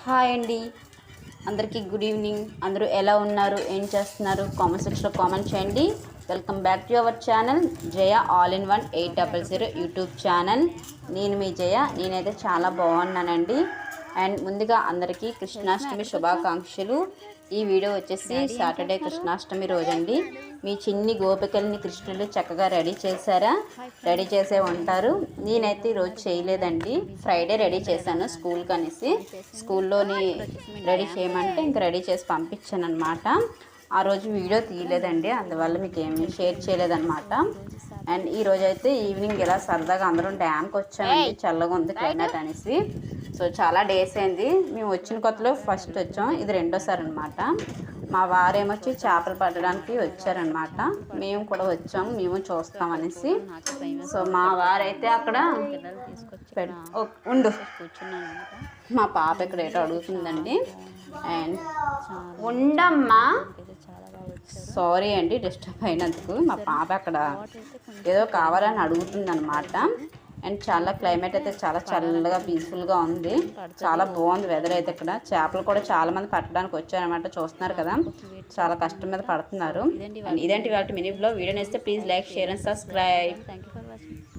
Hi అండి, అందరికీ good evening. అందరూ ఎలా ఉన్నారు, ఏం చేస్తున్నారు? కామెంట్ సెక్షన్లో కామెంట్ చేయండి. Welcome back to our channel Jaya all in one 800 YouTube channel. నేను మీ జయ. నేనైతే చాలా బాగున్నానండి. అండ్ ముందుగా అందరికీ కృష్ణాష్టమి శుభాకాంక్షలు. ఈ వీడియో వచ్చేసి సాటర్డే కృష్ణాష్టమి రోజండి. మీ చిన్ని గోపికల్ని కృష్ణులు చక్కగా రెడీ చేశారా? రెడీ చేసే ఉంటారు. నేనైతే ఈరోజు చేయలేదండి, ఫ్రైడే రెడీ చేశాను స్కూల్కి అనేసి. స్కూల్లోని రెడీ చేయమంటే ఇంక రెడీ చేసి పంపించాను అనమాట. ఆ రోజు వీడియో తీయలేదండి, అందువల్ల మీకు ఏమి షేర్ చేయలేదన్నమాట. అండ్ ఈరోజు అయితే ఈవినింగ్ ఇలా సరదాగా అందరం డ్యామ్కి వచ్చామండి, చల్లగా ఉంది క్లైమేట్ అనేసి. సో చాలా డేస్ అయింది. మేము వచ్చిన కొత్తలో ఫస్ట్ వచ్చాం, ఇది రెండోసారి అనమాట. మా వారేమొచ్చి చేపలు పట్టడానికి వచ్చారనమాట. మేము కూడా వచ్చాము, మేము చూస్తాం అనేసి. సో మా వారైతే అక్కడ ఉండు మా పాప ఇక్కడ ఏటో అడుగుతుందండి. అండ్ ఉండమ్మా, సారీ అండి డిస్టర్బ్ అయినందుకు. మా పాప అక్కడ ఏదో కావాలని అడుగుతుంది అనమాట. అండ్ చాలా క్లైమేట్ అయితే చాలా చల్లగా పీస్ఫుల్గా ఉంది, చాలా బాగుంది వెదర్ అయితే. ఇక్కడ చేపలు కూడా చాలా మంది పట్టడానికి వచ్చారనమాట, చూస్తున్నారు కదా, చాలా కష్టం మీద పడుతున్నారు. అండ్ ఇదేంటి వాళ్ళ మినీ బ్లాగ్. వీడియో నేస్తే please like, share and subscribe.